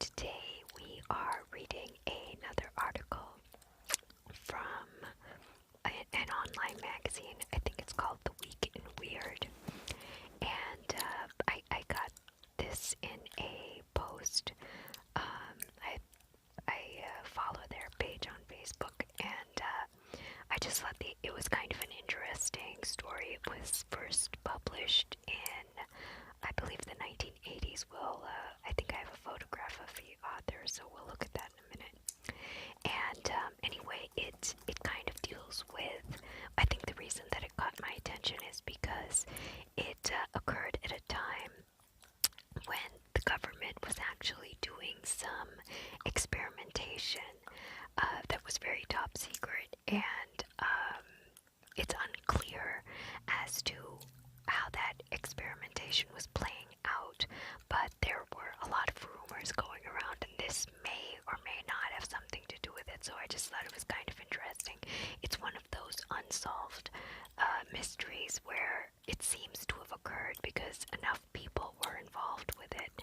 today we are reading another article from an online magazine. I think it's called The Week in Weird. And I got this in a post. I follow their page on Facebook, and I just thought it was kind of an interesting story. It was first published in, I believe, the 1980s. Well, I think I have a photograph of the author, so we'll look at that in a minute. And anyway, it kind of deals with, I think the reason that it caught my attention is because it occurred at a time when the government was actually doing some experimentation that was very top secret, and it's unclear as to how that experimentation was playing out, but there were a lot of rumors going around, and this may or may not have something to do with it, so I just thought it was kind of interesting. It's one of those unsolved mysteries where it seems to have occurred because enough people were involved with it,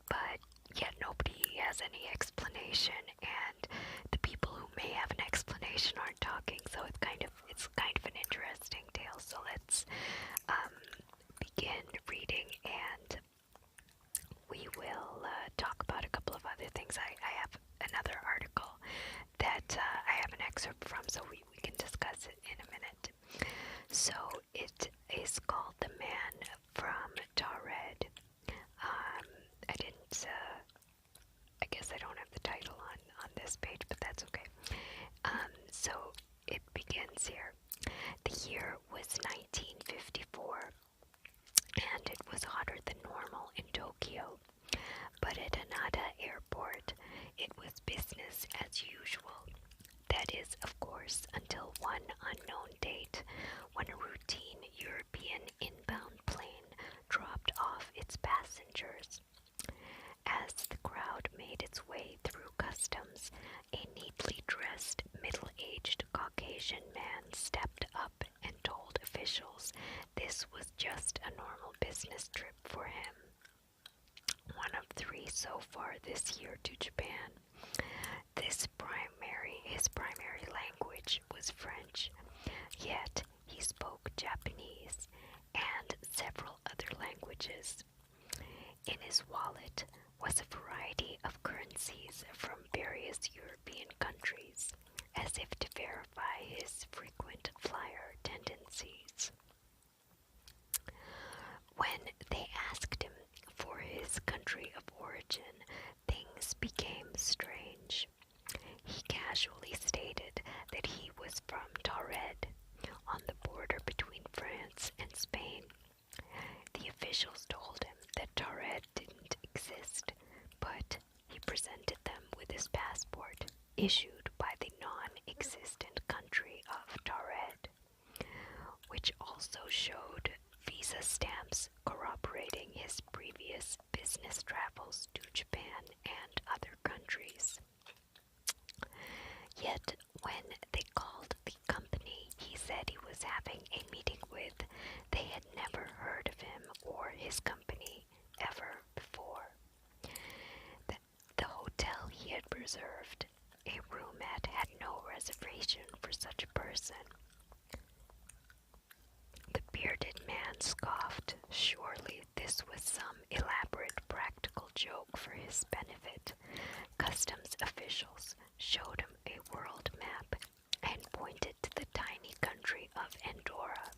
but yet nobody has any explanation, and the people who may have an explanation aren't talking, so it's kind of an interesting tale. So let's begin reading, and we will talk about a couple of other things. I have another article that I have an excerpt from, so we can discuss it in a minute. So it is called The Man from Taured. I didn't, I guess I don't have the title on this page, but that's okay. So it begins here. The year was 1954, and it was hotter than normal in Tokyo. But at Hanada Airport, it was business as usual. That is, of course, until one unknown date when a routine European inbound plane dropped off its passengers. As the crowd made its way through customs, a neatly dressed, middle-aged Caucasian man stepped up and told officials this was just a normal business trip for him. One of 3 so far this year to Japan. His primary language was French, yet he spoke Japanese and several other languages. In his wallet was a variety of currencies from various European countries, as if to verify his frequent flyer tendencies. When they asked him for his country of origin, things became strange. He casually stated that he was from Taured, on the border between France and Spain. The officials told him that Taured didn't exist, but he presented them with his passport, issued by the non-existent country of Taured, which also showed visa stamps corroborating his previous business travels to Japan and other countries. Yet, when they called the company he said he was having a meeting with, they had never heard of him or his company ever before. The hotel he had reserved a room at had no reservation for such a person. The bearded man scoffed. Surely this was some elaborate practical joke for his benefit. Customs officials showed him a world map and pointed to the tiny country of Andorra.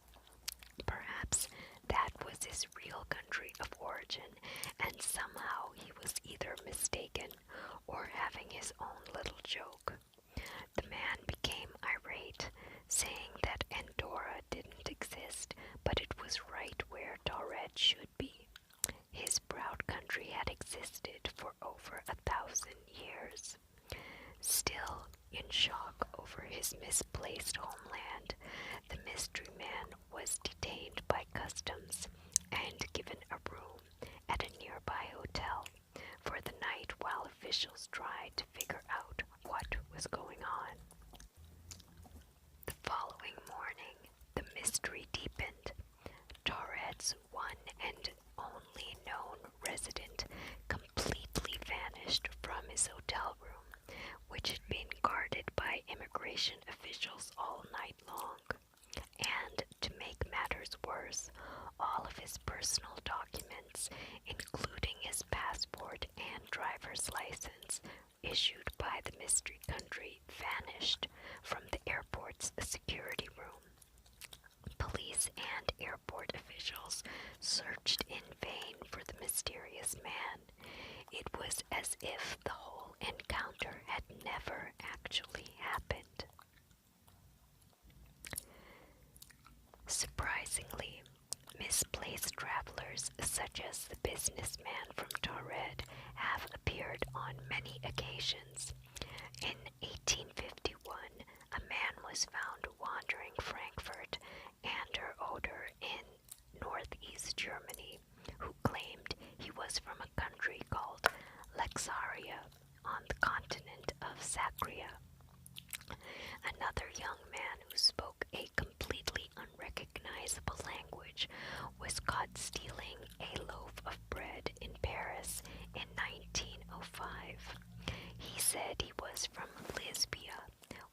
Perhaps that was his real country of origin, and somehow he was either mistaken or having his own little joke. The man became irate, saying that Andorra didn't exist, but it was right where Taured should be. His proud country had existed for over 1,000 years. Still in shock over his misplaced homeland, the mystery man was detained by customs and given a room at a nearby hotel for the night while officials tried to figure out what was going on. The following morning, the mystery deepened. Taured's one and only known resident completely vanished. issued by the mystery country vanished from the airport's security room. Police and airport officials searched in vain for the mysterious man. It was as if the whole encounter had never actually happened. Surprisingly, misplaced travelers such as the businessman from Taured have appeared on many occasions. In 1851, a man was found wandering Frankfurt and her Oder in northeast Germany, who claimed he was from a country called Lexaria on the continent of Sacria. Another young man who spoke a completely unrecognizable language was caught stealing a loaf of bread in Paris in 1905. He said he was from Lisbia,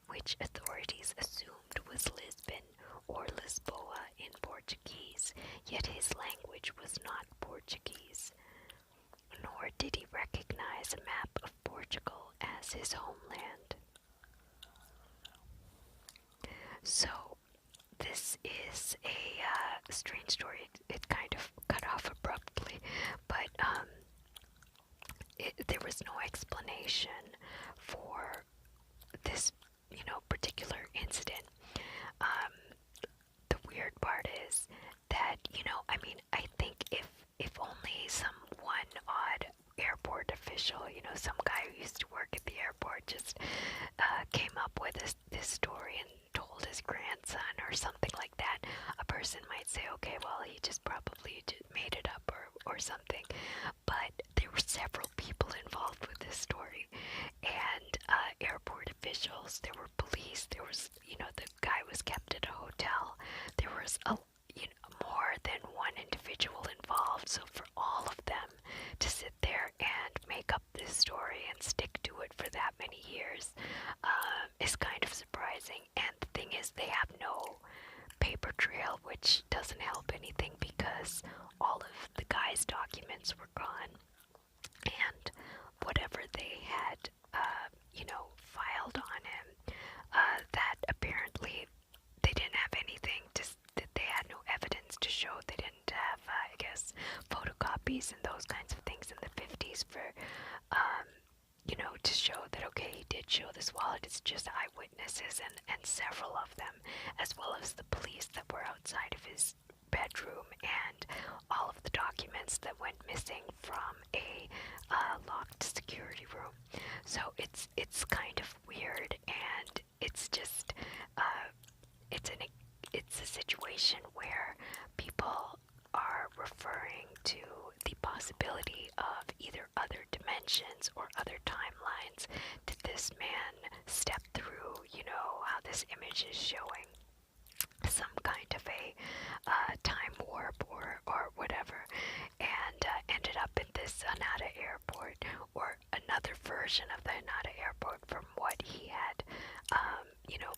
which authorities assumed was Lisbon or Lisboa in Portuguese, yet his language was not Portuguese. Nor did he recognize a map of Portugal as his homeland. So, this is a strange story. It kind of cut off abruptly, but there was no explanation for this, particular incident. The weird part is that, I think if only some one odd airport official, some guy who used to work at the airport just came up with this story and told his grandson or something like that, a person might say, okay, well, he just probably made it up or something. But there were several people involved with this story, and airport officials, there were police, there was, the guy was kept at a hotel, there was more than one individual involved, so for all of them to sit there and make up this story and stick to it for that many years is kind of surprising. And the thing is, they have no paper trail, which doesn't help anything because all of the guy's documents were gone, and whatever they had, filed on him, that apparently they didn't have anything that they had no evidence to show. They didn't have, I guess, photocopies and those kinds of things in the 50s for, to show that, okay, he did show this wallet. It's just eyewitnesses and several of them, as well as the police that were outside of his bedroom, and all of the documents that went missing from a locked security room. So it's kind of weird, and it's just it's a situation where people are referring to the possibility of either other dimensions or other timelines. Did this man step through, how this image is showing some kind of a time warp or whatever, and ended up in this Hanada airport, or another version of the Hanada airport from what he had,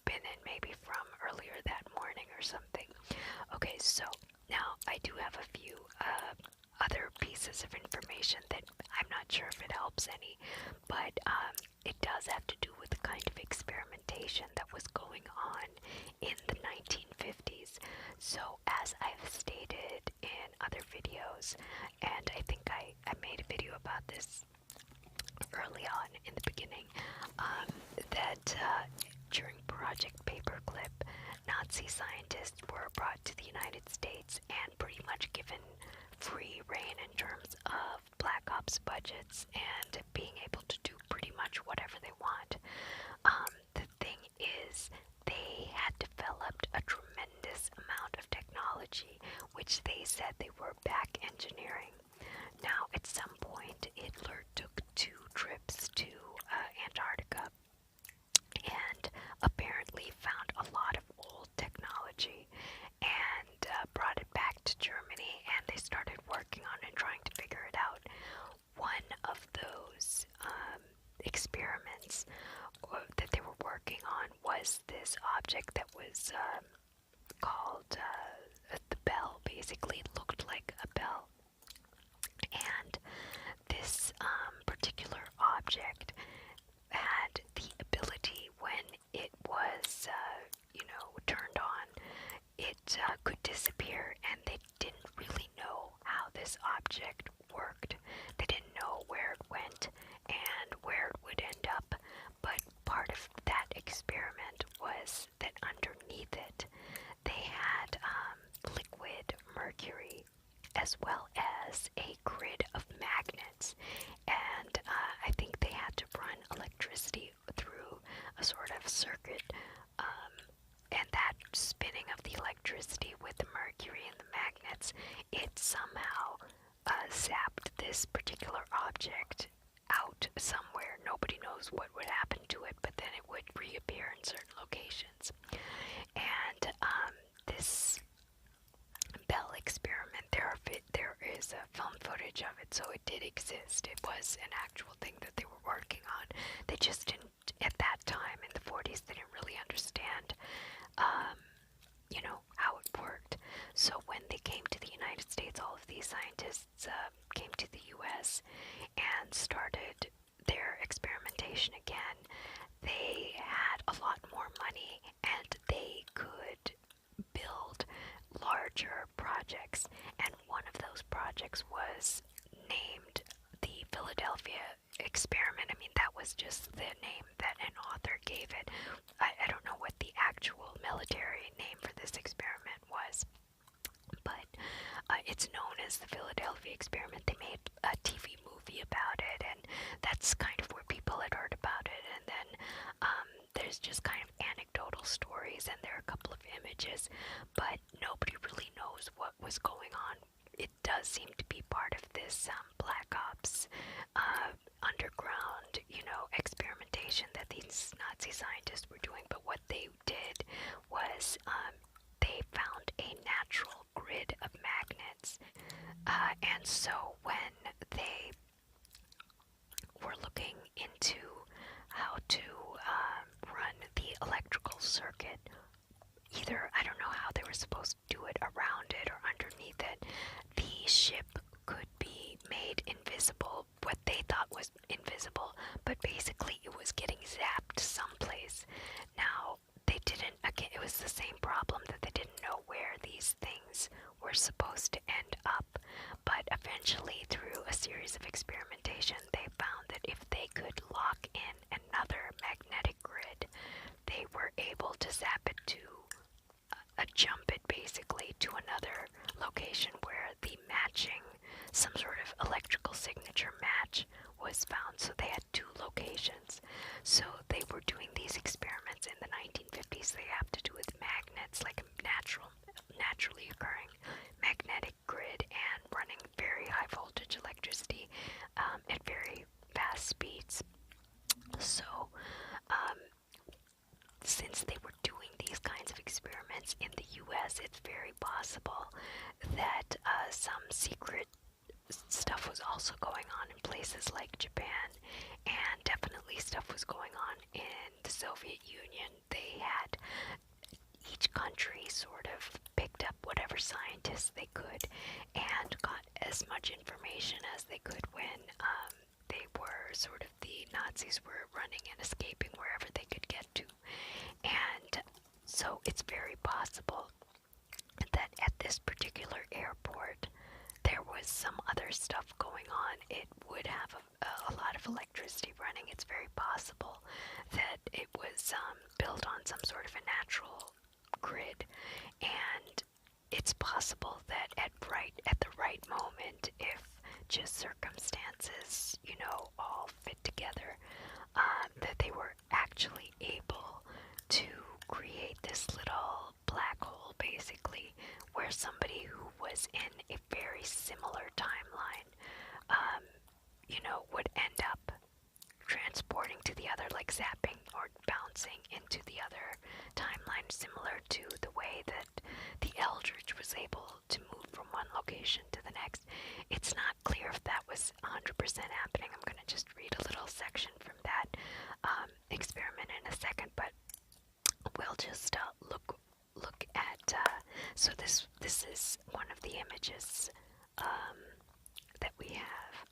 been in maybe from earlier that morning or something. Okay, so now I do have a few other pieces of information that I'm not sure if it helps any, but it does have to do with the kind of experimentation that was going on in the 1950s. So as I've stated in other videos, and I think I made a video about this early on in the beginning, that during Project Paperclip, Nazi scientists were brought to the United States and pretty much given free rein in terms of Black Ops budgets and being able to do pretty much whatever they want. The thing is, they had developed a tremendous amount of technology, which they said they were back engineering. Now, at some point, Hitler took 2 trips to Antarctica and apparently found a lot of old technology and brought it back to Germany, and they started working on it, trying to figure it out. One of those experiments that they were working on was this object that was called the bell. Basically, it looked like a bell. object worked. They didn't know where it went and where it would end up, but part of that experiment was that underneath it they had liquid mercury as well as a grid of magnets, and I think they had to run electricity through a sort of circuit, and that spinning of the electricity with the mercury and the magnets, it somehow zapped this particular object out somewhere. Nobody knows what would happen to it, but then it would reappear in certain locations. And this Bell experiment, there is film footage of it, so it did exist. It was an actual thing that they were working on. They just didn't, at that time in the 40s, they didn't really understand, how it worked. So when they came to the United States, all of these scientists came to the U.S. and started their experimentation again. They had a lot more money and they could build larger projects, and one of those projects was named the Philadelphia experiment. I mean, that was just the name that an author gave it. I don't know what the actual military name for this experiment was, but it's known as the Philadelphia experiment. They made a TV movie about it, and that's kind of where people had heard about it. And then there's just kind of anecdotal stories, and there are a couple of images, but nobody really knows what was going on. It does seem to be part of this Black Ops underground, experimentation that these Nazi scientists were doing. But what they did was they found a natural grid of magnets, and so when they were looking into how to run the electrical circuit, either, I don't know how they were supposed to do it, around it or underneath it, the ship could be made invisible, what they thought was invisible, but basically it was getting zapped someplace. Now, they didn't, again, it was the same problem that they didn't know where these things were supposed to end up, but eventually through a series of experimentation, they found that if they could lock in another magnetic grid, they were able to zap it to jump it basically to another location where the matching, some sort of electrical signature match was found. So they had two locations. So they were doing these experiments in the 1950s. They have to do with magnets, like a naturally occurring magnetic grid, and running very high voltage electricity at very fast speeds. So since they were doing these kinds of experiments in the US, it's very possible that some secret stuff was also going on in places like Japan, and definitely stuff was going on in the Soviet Union. They had, each country sort of picked up whatever scientists they could and got as much information as they could when they were sort of, the Nazis were running and escaping wherever they could get to. And so it's very possible that at this particular airport there was some other stuff going on. It would have a lot of electricity running. It's very possible that it was built on some sort of a natural grid, and it's possible that at the right moment, if just circumstances, all fit together, that they were actually able to create this little black hole, basically, where somebody who was in a very similar timeline, would end up transporting to the other, like zapping or bouncing into the other timeline, similar to the way that the Eldridge was able to move from one location to the next. It's not clear if that was 100% happening. I'm going to just read a little section from that experiment in a second, but we'll just look at, so this is one of the images that we have.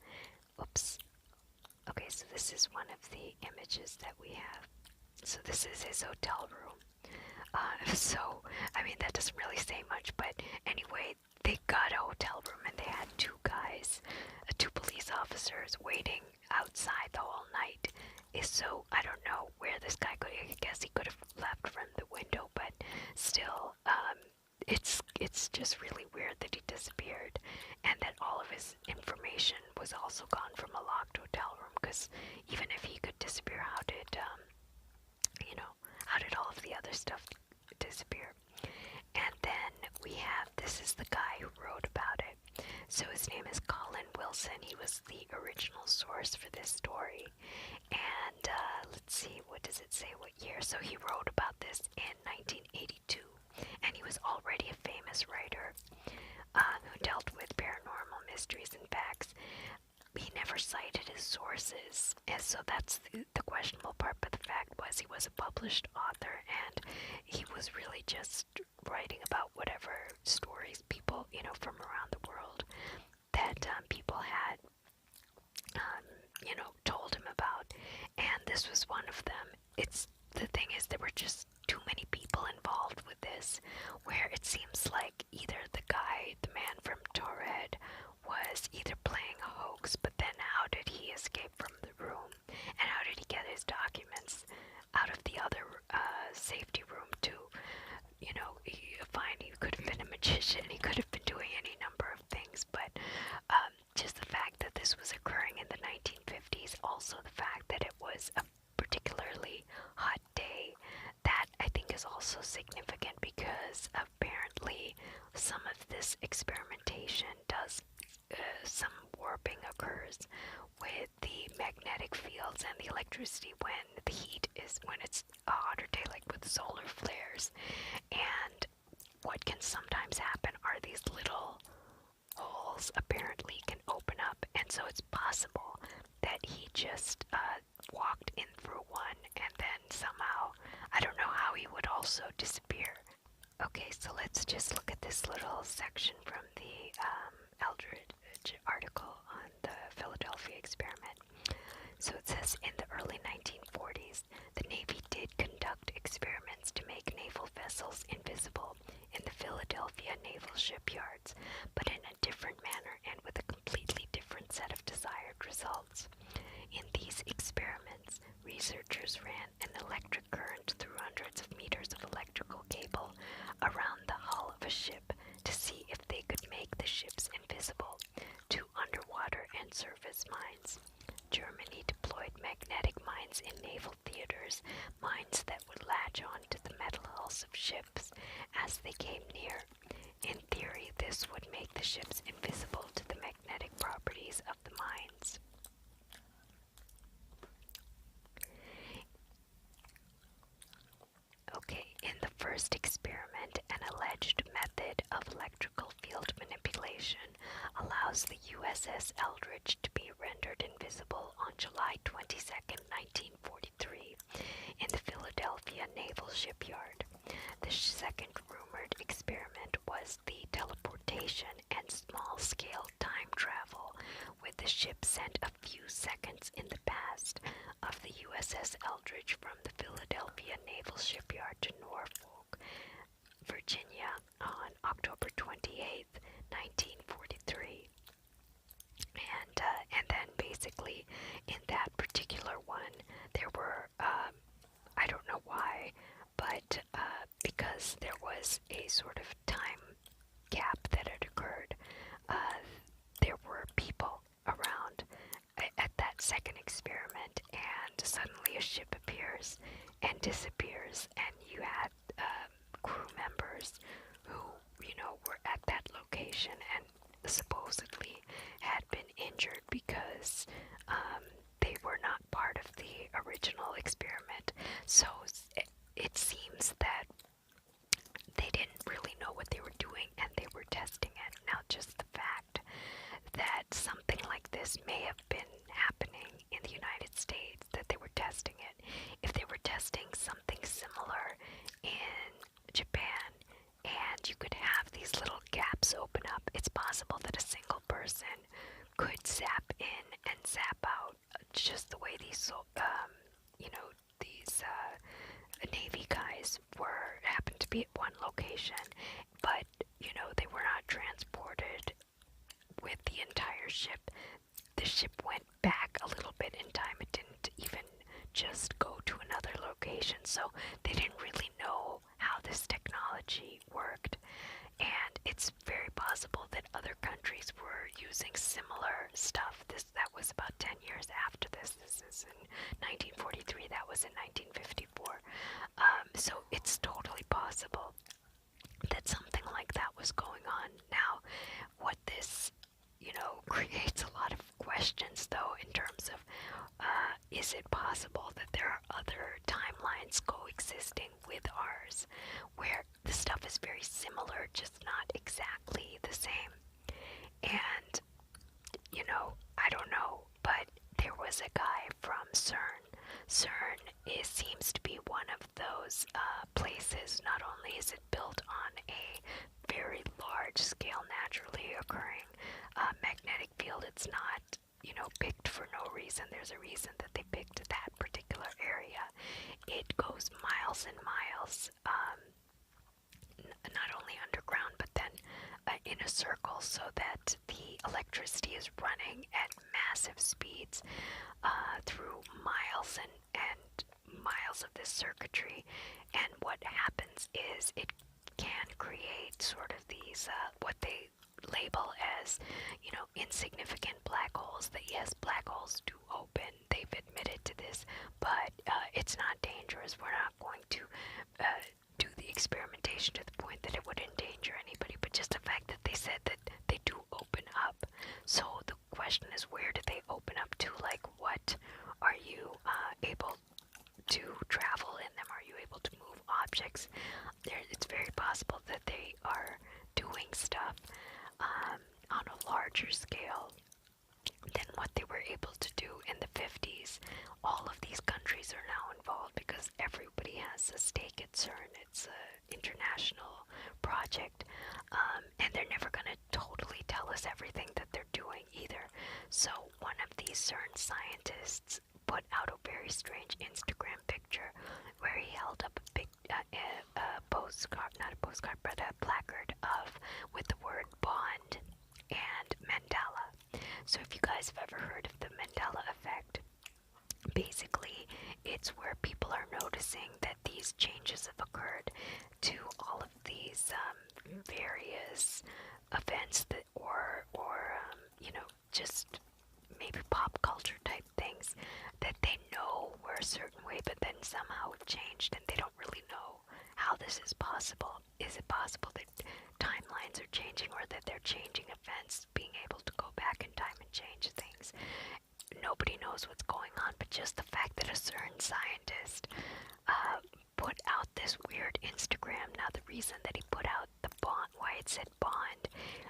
Oops. Okay, so this is one of the images that we have. So this is his hotel room. So, I mean, that doesn't really say much, but anyway, they got a hotel room and they had two guys officers waiting outside the whole night is so, I don't know where this guy could, I guess he could have left from the window, but still, it's just really weird that he disappeared, and that all of his information was also gone from a locked hotel room, because even if he could disappear, how did all of the other stuff disappear? And then we have, this is the guy who wrote about it. So his name is Colin Wilson. He was the original source for this story. And let's see, what does it say, what year? So he wrote about this in 1982. And he was already a famous writer who dealt with paranormal mysteries and facts. He never cited his sources, and so that's the questionable part, but the fact was he was a published author, and he was really just writing about whatever stories people, from around the world that people had, told him about, and this was one of them. The thing is, there were just too many people involved with this, where it seems like either the man from Taured, was either playing a hoax, but then how did he escape from the room, and how did he get his documents out of the other safety room too? Fine, he could have been a magician, he could have been doing any number of things, but just the fact that this was occurring in the 1950s, also the fact that it was a particularly hot day, that I think is also significant, because apparently some of this experimentation does, some warping occurs with the magnetic fields and the electricity when the heat is, when it's a hotter day, like with solar flares. And what can sometimes happen are these little holes apparently can open up, and so it's possible that he just walked in through one, and then somehow, I don't know how he would also disappear. Okay, so let's just look at this little section from the Eldridge article on the Philadelphia experiment. So it says, in the early 1940s, the Navy did conduct experiments to make naval vessels invisible in the Philadelphia naval shipyards, but in a different manner and with a completely different set of desired results. In these experiments, researchers ran an electric current through hundreds of meters of electrical cable around the hull of a ship to see if they could make the ships invisible to underwater and surface mines. Germany deployed magnetic mines in naval theaters, mines that would latch on to the metal hulls of ships as they came near. In theory, this would make the ships invisible to the magnetic properties of the mines. Okay, in the first experiment, an alleged method of electrical field manipulation allows the USS Eldridge to be rendered invisible on July 22, 1943, in the Philadelphia Naval Shipyard. The second rumored experiment was the teleportation and small-scale time travel, with the ship sent a few seconds in the past of the USS Eldridge from the Philadelphia Naval Shipyard to Norfolk, Virginia, on October 28, 1943. And then basically in that particular one, there were, I don't know why, but because there was a sort of time gap that had occurred, there were people around at that second experiment, and suddenly a ship appears and disappears, and you had crew members who, were at that location and supposedly had been injured because they were not part of the original experiment. So it seems that they didn't really know what they were doing, and they were testing it. Now, just the fact that something like this may have been happening in the United States, that they were testing it. If they were testing something similar in Japan, and you could have these little gaps open up, it's possible that a single person could zap in and zap out, just the way these, these Navy guys happened to be at one location, but, they were not transported with the entire ship. The ship went back a little bit in time. It didn't even just go to another location, so they didn't really know how this technology worked. And it's very possible that other countries were using similar stuff. That was about 10 years after this. This is in 1943. That was in 1954. So it's totally possible that something like that was going on. Now, what this, creates a lot of questions, though, in terms of is it possible that there are other timelines coexisting with ours where the stuff is very similar, just not exactly the same? And, I don't know, but there was a guy from CERN. CERN seems to be one of those places. Not only is it built on a very large scale, naturally occurring magnetic field, it's not, picked for no reason. There's a reason that they picked that particular area. It goes miles and miles, not only underground, but then in a circle, so that the electricity is running at massive speeds through miles and miles of this circuitry. And what happens is it can create sort of these, what they label as, insignificant black holes. That yes, black holes do open. They've admitted to this, but it's not dangerous. We're not going to do the experimentation to the point that it would endanger anybody. But just the fact that they said that they do open up. So the question is, where do they open up to? Like, what are you able to travel in them? Are you able to move objects? It's very possible that they are doing stuff on a larger scale than what they were able to do in the 50s. All of these countries are now involved because everybody has a stake at CERN. It's an international project, and they're never going to totally tell us everything that they're doing either. So one of these CERN scientists put out a very strange Instagram picture where he held up a big postcard, not a postcard, but a placard with the word bond and Mandela. So if you guys have ever heard of the Mandela effect, basically it's where people are noticing that these changes have occurred to all of these various events that or just maybe pop culture type things that they know were a certain way, but then somehow have changed and they don't really know how this is possible. Is it possible that timelines are changing, or that they're changing events, being able to go back in time and change things? Nobody knows what's going on, but just the fact that a certain scientist put out this weird Instagram. Now, the reason that he put out the bond, why it said bond,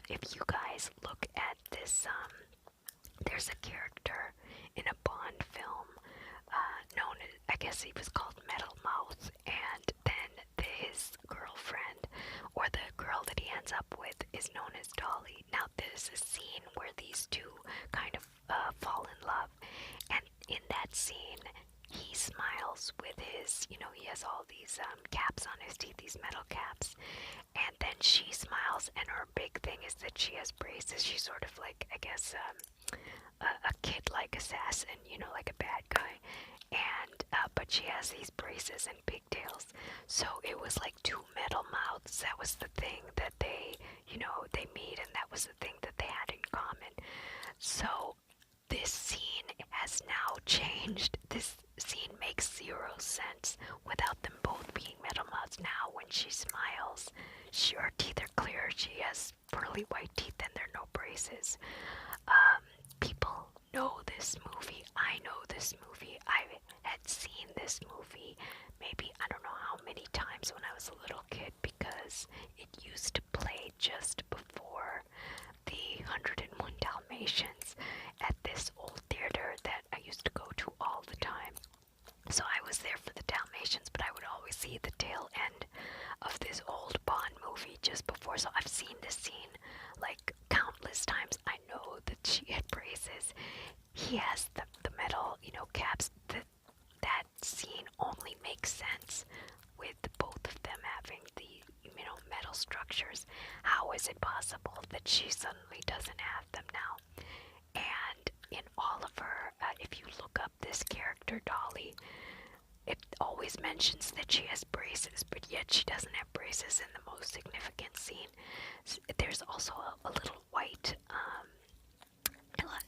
if you guys look at this, there's a character in a Bond film known as, I guess he was called Metal Mouth, and then his girlfriend, or the girl that he ends up with, is known as Dolly. Now, there's a scene where these two kind of fall in love, and in that scene, he smiles with his, he has all these caps on his teeth, these metal caps, and then she smiles, and her big thing is that she has braces. She's sort of like, I guess, a kid-like assassin, like a bad guy, and but she has these braces and pigtails. So it was like two metal mouths. That was the thing that they meet, and that was the thing that they had in common. So this scene has now changed. This scene makes zero sense without them both being metal mouths. Now, when she smiles, her teeth are clear. She has pearly white teeth, and there are no braces. People know this movie. I know this movie. I had seen this movie maybe, I don't know how many times when I was a little kid, because it used to play just before the 101 Dalmatians at this old theater that I used to go to all the time. So I was there for the Dalmatians, but I would always see the tail end of this old Bond movie just before. So I've seen this scene like countless times. I know that she had braces. He has the metal, caps. That scene only makes sense with both of them having the, metal structures. How is it possible that she suddenly doesn't have them now? And in daughter Dolly, it always mentions that she has braces, but yet she doesn't have braces in the most significant scene. There's also a little white,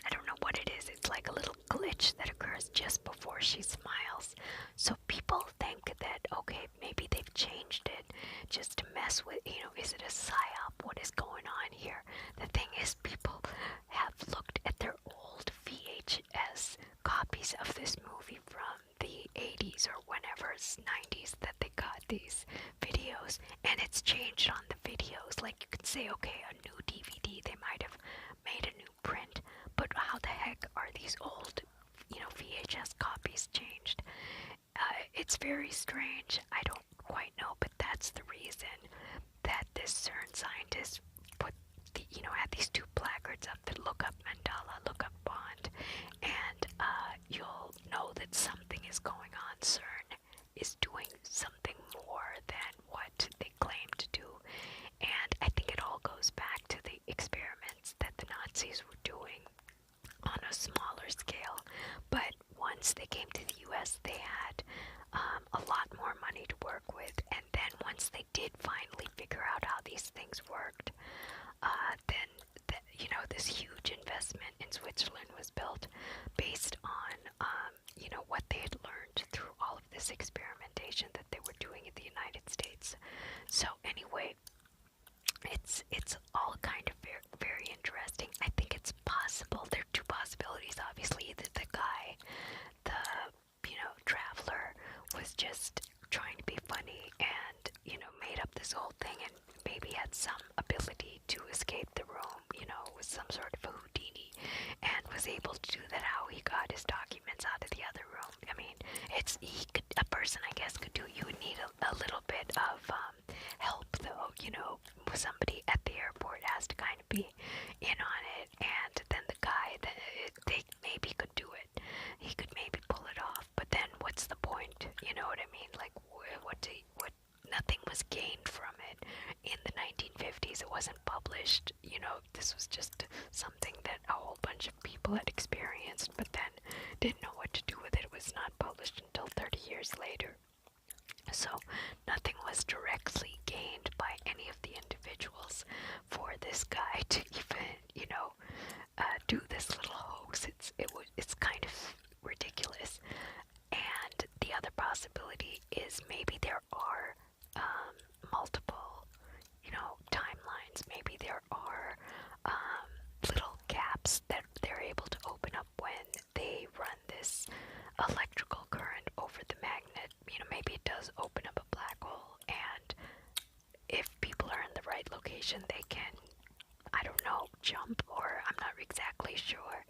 I don't know what it is, it's like a little glitch that occurs just before she smiles. So people think that, okay, maybe they've changed it just to mess with, is it a psyop? What is going on here? The thing is, people have looked at their old VHS copies of this movie from the 80s or whenever it's 90s that they got these videos, and it's changed on the videos. Like, you could say, okay, a new DVD, they might have made a new print, but how the heck are these old, VHS copies changed? It's very strange. I don't quite know, but that's the reason that this CERN scientist put had these two placards up that look up Mandela, look up Bond, and you'll know that something is going on. CERN is doing something more than what they claim to do, and I think it all goes back to the experiments that the Nazis were doing on a smaller scale. But once they came to the US, they had a lot more money to work with, and then once they did finally figure out how these things worked, then this huge investment in Switzerland was built based on what they had learned through all of this experimentation that they were doing in the United States. So anyway, it's all kind of very, very interesting. I think it's possible. There are two possibilities. Obviously, either the guy, the traveler, was just trying to be funny and made up this whole thing and maybe had some ability to escape the room, was some sort of a Houdini, and was able to do that. How he got his documents out of the other room. I mean, a person, I guess, could do. You would need a little bit of help, though. Somebody at the airport has to kind of be in on it, and then the guy, they maybe could do it. He could maybe pull it off, but then what's the point? You know what I mean? Like, nothing was gained from it in the 1950s. It wasn't published. This was just something that a whole bunch of people had experienced, but then didn't know what to do with it. It was not published until 30 years later. So nothing was directly gained by any of the individuals for this guy to even, do this little hoax. It's kind of ridiculous. And the other possibility is maybe there are multiple, timelines. Maybe there are little gaps that they're able to open up when they run this electrical current over the magnet. Maybe it does open up a black hole, and if people are in the right location, they can, I don't know, jump, or I'm not exactly sure.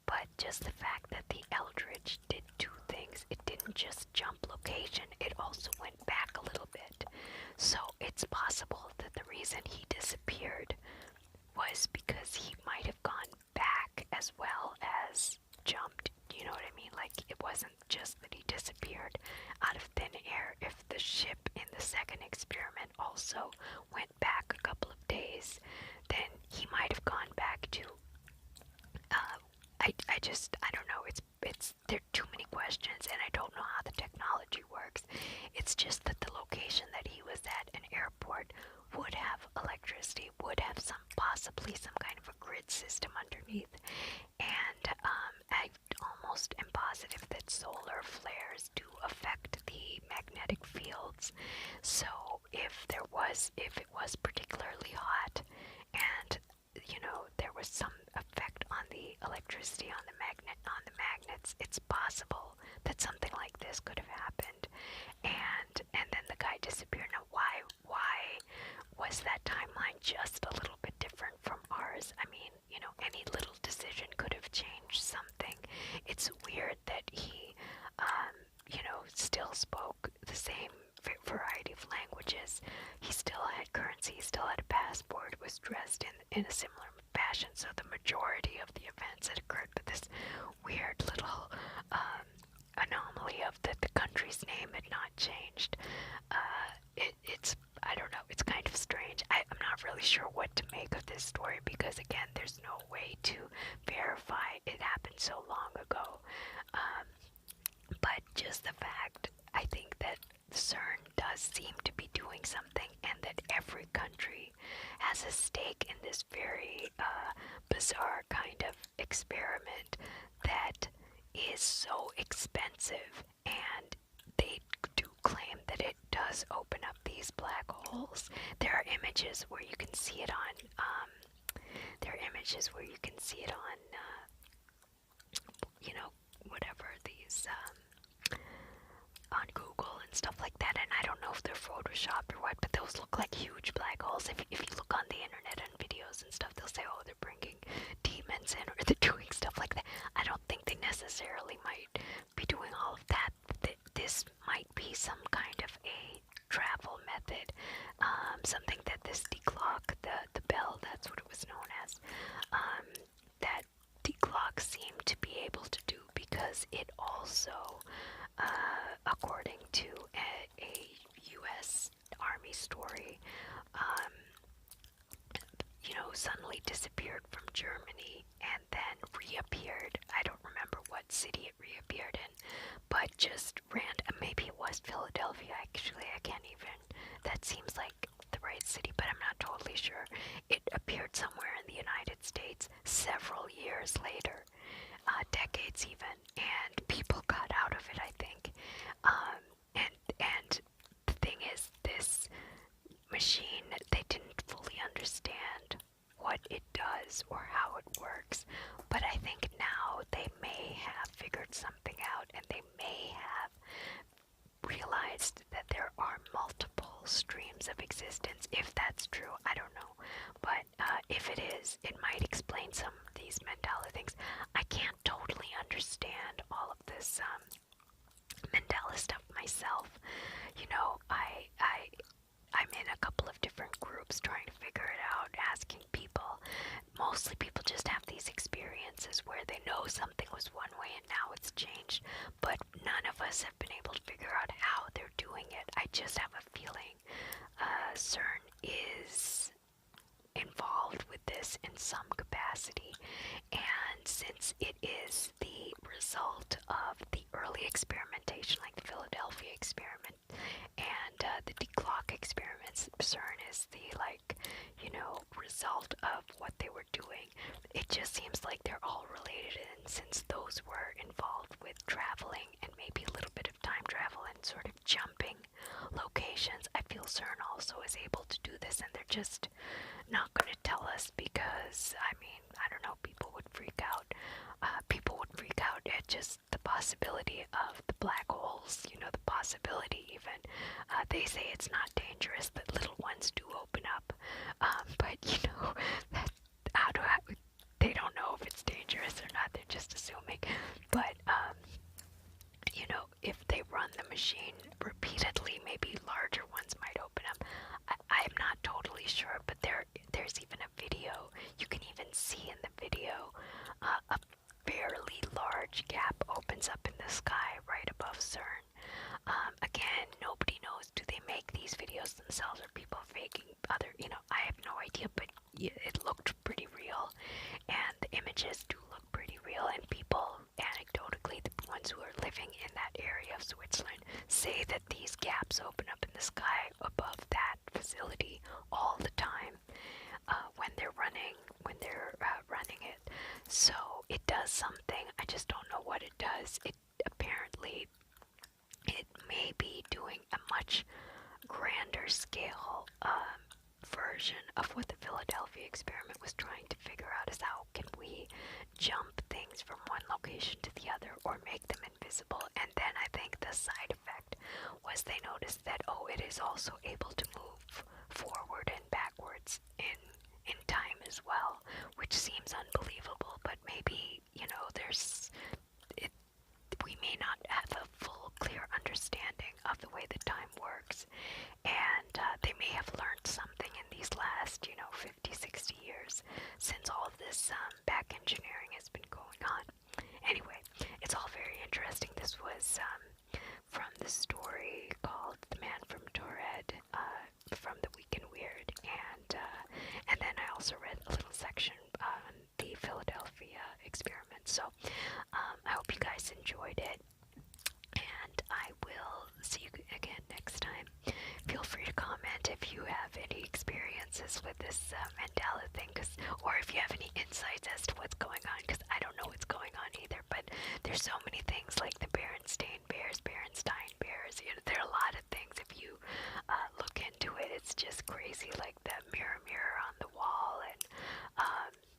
But just the fact that the Eldridge did two things. It didn't just jump location, it also went back a little bit. So it's possible that the reason he disappeared was because he might have gone back as well as jumped. You know what I mean? Like, it wasn't just that he disappeared out of thin air. If the ship in the second experiment also went back a couple of days, then he might have gone back to I don't know, there are too many questions, and I don't know how the technology works. It's just that the location that he was at, an airport, would have electricity, would have possibly some kind of a grid system underneath, and I almost am positive that solar flares do affect the magnetic fields. So if it was particularly hot, and there was some effect on the electricity on the magnets, it's possible that something like this could have happened, and then the guy disappeared. Now, why was that timeline just a little bit different from ours? I mean, any little decision could have changed something. It's weird that he still spoke the same variety of languages. He still had currency, he still had a passport, was dressed in a similar fashion. So the majority of the events that occurred, but this weird little anomaly of that the country's name had not changed. It's I don't know, it's kind of strange. I'm not really sure what to make of this story, because again, there's no way to verify it happened so long ago. seem to be doing something, and that every country has a stake in this very bizarre kind of experiment that is so expensive, and they do claim that it does open up these black holes. There are images where you can see it on you know, whatever these on Google and stuff like that, and I don't know if they're photoshopped or what, but those look like huge black holes. If you look on the internet and videos and stuff, they'll say, oh, they're bringing demons in, or they're doing stuff like that. I don't think they necessarily might be doing all of that. This might be some kind of a travel method, something that this declock, the bell, that's what it was known as, that declock seemed to be able to do, because it also, according to a U.S. Army story, suddenly disappeared from Germany and then reappeared. I don't remember what city it reappeared in, but just random. Maybe it was Philadelphia, actually. I can't even. That seems like the right city, but I'm not totally sure. It appeared somewhere in the United States several years later, decades even, and people got out of it, I think. And the thing is, this machine, they didn't fully understand what it does or how it works, but I think now they may have figured something out, and they may have realized that there are multiple streams of existence. If that's true, I don't know, but if it is, it might explain some of these Mandela things. I can't totally understand all of this Mandela stuff myself. I'm in a couple of different groups trying to figure it out, asking people. Mostly people just have these experiences where they know something was one way and now it's changed, but none of us have been able to figure out how they're doing it. I just have a feeling CERN is involved with this in some capacity, and since it is the result of the early experimentation, like the Philadelphia experiment and the declock experiments, CERN is the result of what they were doing. It just seems like they're all related, and since those were involved with traveling and maybe a little bit of time travel and sort of jumping locations, I feel CERN also is able to do this, and they're just not going to tell us because, I mean, I don't know, people would freak out. People would freak out at just the possibility of the black holes, the possibility even. They say it's not dangerous, that little ones do open up, but that, they don't know if it's dangerous or not, they're just assuming. But, if they run the machine repeatedly, maybe larger ones might open up. I'm not totally sure, but there's even a video. You can even see in the video a fairly large gap opens up in the sky right above CERN. Again, nobody knows. Do they make these videos themselves, or people faking other? I have no idea, but it looked pretty real, and the images do look pretty real, and people, anecdotally, the ones who are living in that area of Switzerland, say that these gaps open up in the sky above that facility all the time when they're running it. So it does something. I just don't know what it does. It may be doing a much grander scale version of what the Philadelphia experiment was trying to figure out, is how can we jump things from one location to the other or make them invisible. And then I think the side effect was they noticed that, it is also able to move forward and backwards in time as well, which seems unbelievable, but maybe, we may not have a full, clear understanding of the way that time works, and they may have learned something in these last, 50, 60 years since all of this back engineering has been going on. Anyway, it's all very interesting. This was from the story called The Man from Taured, from the Week in Weird, and then I also read a little section on the Philadelphia experiment. So I hope you guys enjoyed it, and I will see you again next time. feel free to comment if you have any experiences with this Mandela thing, or if you have any insights as to what's going on, because I don't know what's going on either. But there's so many things like the Berenstain Bears. You know, there are a lot of things. If you look into it, it's just crazy. Like the mirror on the wall, and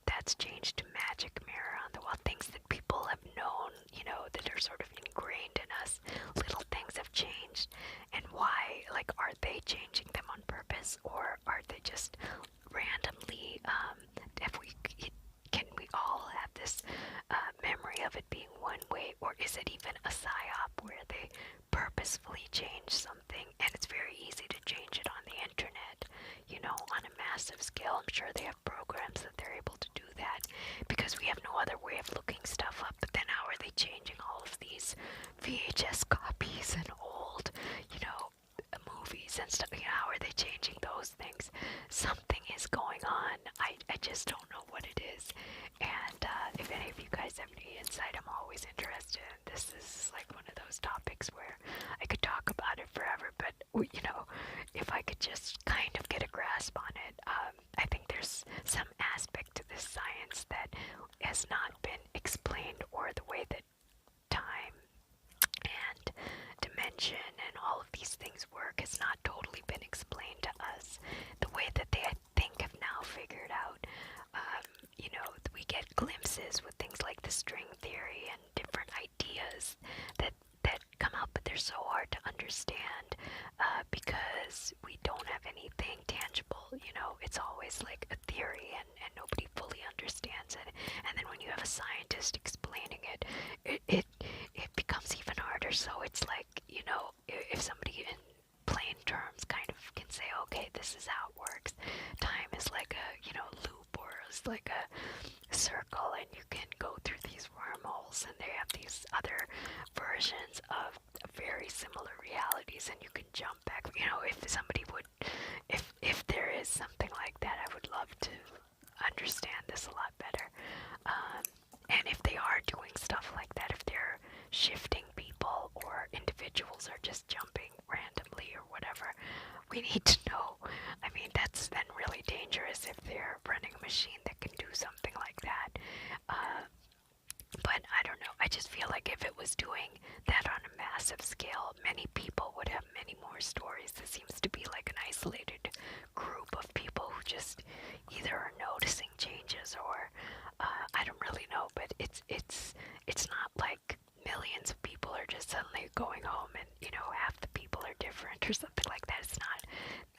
that's changed to magic mirror on the wall. Things that people have known, you know, that are sort of ingrained in us. Little things have changed, and why? Like, are they changing them on purpose, or are they just randomly? If we can we all have this memory of it being one way, or is it even a psyop where they purposefully change something? And it's very easy to change it on the internet, you know, on a massive scale. I'm sure they have programs that they're able to do that, because we have no other way of looking stuff up. But then how are they changing all of these VHS copies and old, you know, movies and stuff? You know, how are they changing those things? Something is going on. I just don't know what it is. And if any of you guys have any insight, I'm always interested. This is like one of those topics where I could talk about it forever, but you know, if I could just kind of get a grasp on it, I think there's some aspect to this science that has not been explained, or the way that time and dimension and all of these things work has not totally been explained to us the way that they, I think, have now figured out. You know, we get glimpses with things like the string theory and different ideas that come up, but they're so hard to understand because we don't have anything tangible. You know, it's always like a theory, and nobody fully understands it. And then when you have a scientist explaining it becomes even harder. So it's like, you know, if somebody in plain terms kind of can say, okay, this is how it works. Time is like a, you know, loop, or it's like a circle, and you can go through these wormholes, and they have these other versions of very similar realities, and you can jump back. You know, if somebody would, if there is something like that, I would love to understand this a lot better. And if they are doing stuff like that, if they're shifting people, or individuals are just jumping randomly or whatever, we need to know. I mean, that's then really dangerous if they're running a machine that can do something like that. But I don't know. I just feel like if it was doing that on a massive scale, many people would have many more stories. This seems to be like an isolated group of people who just either are noticing changes, or I don't really know. But it's not like millions of people are just suddenly going home, and you know, half the people are different or something like that. It's not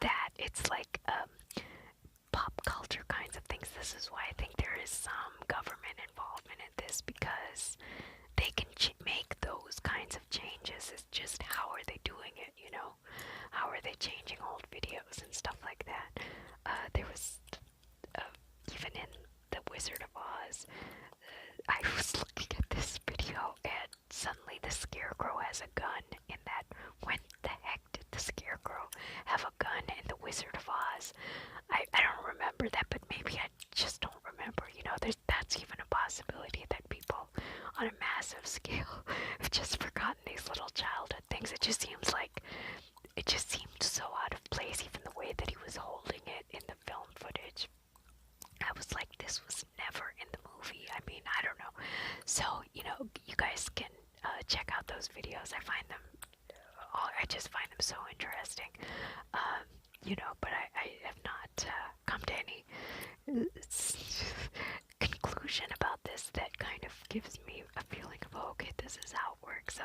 that. It's like pop culture kinds of things. This is why I think there is some government involvement in this, because they can make those kinds of changes. It's just, how are they doing it, you know? How are they changing old videos and stuff like that? There was, even in The Wizard of Oz, I was looking at this video, and suddenly the Scarecrow has a gun in that. When the heck did the Scarecrow have a gun in The Wizard of Oz? I don't remember that, but maybe I just don't remember. You know, that's even a possibility, that people on a massive scale have just forgotten these little childhood things. It just seems like, it just seemed so out of place, even the way that he was holding it in the film footage. I was like, this was never in the movie. I mean, I don't know. So, you know, you guys can check out those videos. I find them, I just find them so interesting. You know, but I have not come to any conclusion about this that kind of gives me a feeling of, oh, okay, this is how it works. So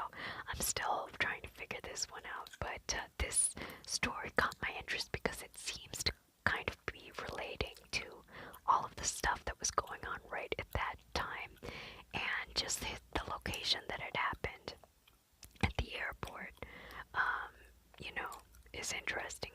I'm still trying to figure this one out. But this story caught my interest because it seems to kind of be relating to all of the stuff that was going on right at that time, and just the location that it happened at the airport, you know, is interesting